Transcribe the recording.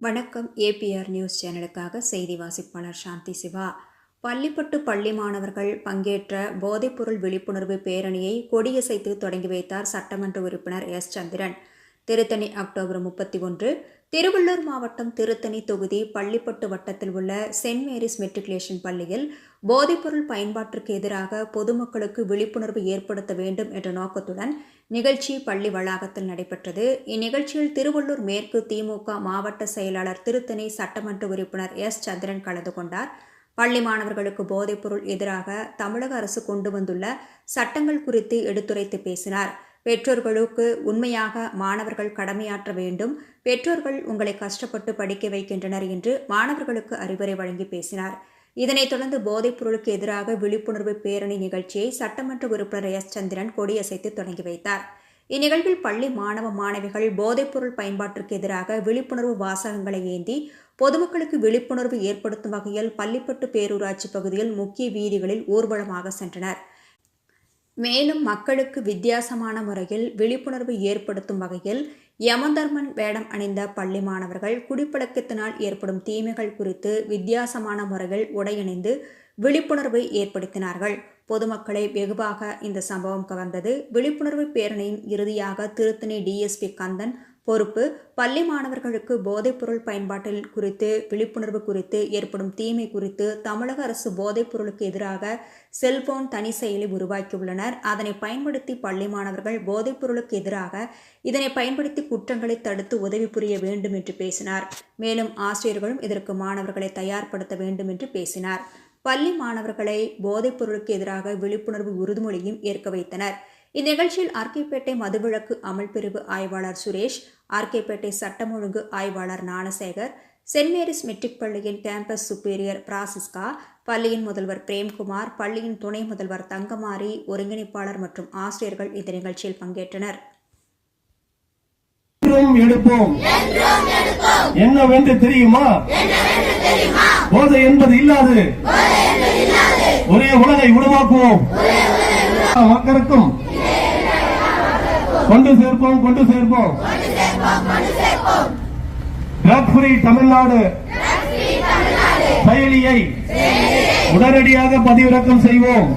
வணக்கம். APR news சேனலுக்காக செய்தி வாசிப்பாளர் சாந்தி சிவா. பள்ளிப்பட்டு பள்ளி மாணவர்கள் பங்கேற்ற போதைப்பொருள் விழிப்புணர்வு பேரணியை கொடியசைத்து தொடங்கி வைத்தார் சட்டமன்ற உறுப்பினர் எஸ். சந்திரன். திருத்தணி அக்டோபர் 31. திருவள்ளூர் மாவட்டம் திருத்தணி தொகுதி பள்ளிப்பட்டு வட்டத்தில் உள்ள சென்ட் மேரிஸ் மெட்ரிகுலேஷன் பள்ளியில் போதைப்பொருள் பயன்பாட்டிற்கு எதிராக பொதுமக்களுக்கு விழிப்புணர்வு ஏற்படுத்த வேண்டும் என்ற நோக்கத்துடன் நிகழ்ச்சி பள்ளி வளாகத்தில் நடைபெற்றது. இந்நிகழ்ச்சியில் திருவள்ளூர் மேற்கு திமுக மாவட்ட செயலாளர் திருத்தணி சட்டமன்ற உறுப்பினர் எஸ். சந்திரன் கலந்து கொண்டார். பள்ளி மாணவர்களுக்கு போதைப்பொருள் எதிராக தமிழக அரசு கொண்டு வந்துள்ள சட்டங்கள் குறித்து எடுத்துரைத்து பேசினார். பெற்றோர்களுக்கு உண்மையாக மாணவர்கள் கடமையாற்ற வேண்டும். பெற்றோர்கள் உங்களை கஷ்டப்பட்டு படிக்க வைக்கின்றனர் என்று மாணவர்களுக்கு அறிவுரை வழங்கி பேசினார். இதனைத் தொடர்ந்து போதைப்பொருளுக்கு எதிராக விழிப்புணர்வு பேரணி நிகழ்ச்சியை சட்டமன்ற உறுப்பினர் எஸ். சந்திரன் கொடியசைத்து தொடங்கி வைத்தார். இந்நிகழ்வில் பள்ளி மாணவ மாணவிகள் போதைப்பொருள் பயன்பாட்டிற்கு எதிராக விழிப்புணர்வு வாசகங்களை ஏந்தி பொதுமக்களுக்கு விழிப்புணர்வு ஏற்படுத்தும் வகையில் பள்ளிப்பட்டு பேரூராட்சி பகுதியில் முக்கிய வீதிகளில் ஊர்வலமாக சென்றனர். மேலும் மக்களுக்கு வித்தியாசமான முறையில் விழிப்புணர்வு ஏற்படுத்தும் வகையில் யமதர்மன் வேடம் அணிந்த பள்ளி மாணவர்கள் குடிப்பழக்கத்தினால் ஏற்படும் தீமைகள் குறித்து வித்தியாசமான முறையில் உடையணிந்து விழிப்புணர்வை ஏற்படுத்தினார்கள். பொதுமக்களை வெகுவாக இந்த சம்பவம் கவர்ந்தது. விழிப்புணர்வு பேரணியின் இறுதியாக திருத்தணி டிஎஸ்பி கந்தன் பொறுப்பு பள்ளி மாணவர்களுக்கு போதைப்பொருள் பயன்பாட்டில் குறித்து விழிப்புணர்வு குறித்து ஏற்படும் தீமை குறித்து தமிழக அரசு போதைப்பொருளுக்கு எதிராக செல்போன் தனி செயலி உருவாக்கியுள்ளனர். அதனை பயன்படுத்தி பள்ளி மாணவர்கள் போதைப்பொருளுக்கு எதிராக இதனை பயன்படுத்தி குற்றங்களை தடுத்து உதவி புரிய வேண்டும் என்று பேசினார். மேலும் ஆசிரியர்களும் இதற்கு மாணவர்களை தயார்படுத்த வேண்டும் என்று பேசினார். பள்ளி மாணவர்களை போதைப்பொருளுக்கு எதிராக விழிப்புணர்வு உறுதிமொழியும் ஏற்க வைத்தனர். இந்நிகழ்ச்சியில் ஆர்கேபேட்டை மதுவிலக்கு அமல் பிரிவு ஆய்வாளர் சுரேஷ், ஆர்கேபேட்டை சட்டம் ஒழுங்கு ஆய்வாளர் ஞானசேகர், சென்ட் மேரிஸ் மெட்ரிக் பள்ளியின் கேம்பஸ் சுப்பீரியர் பிராசிஸ்கா, பள்ளியின் முதல்வர் பிரேம்குமார், பள்ளியின் துணை முதல்வர் தங்கமாரி, ஒருங்கிணைப்பாளர் மற்றும் ஆசிரியர்கள் இந்த நிகழ்ச்சியில் பங்கேற்றனர். என்னவென்று தெரியுமா? போதை என்பது இல்லாது ஒரே உலகை உருவாக்குவோம். மக்களுக்கும் கொண்டு சேர்ப்போம். ட்ரக் ஃப்ரீ தமிழ்நாடு செயலியை உடனடியாக பதிவிறக்கம் செய்வோம்.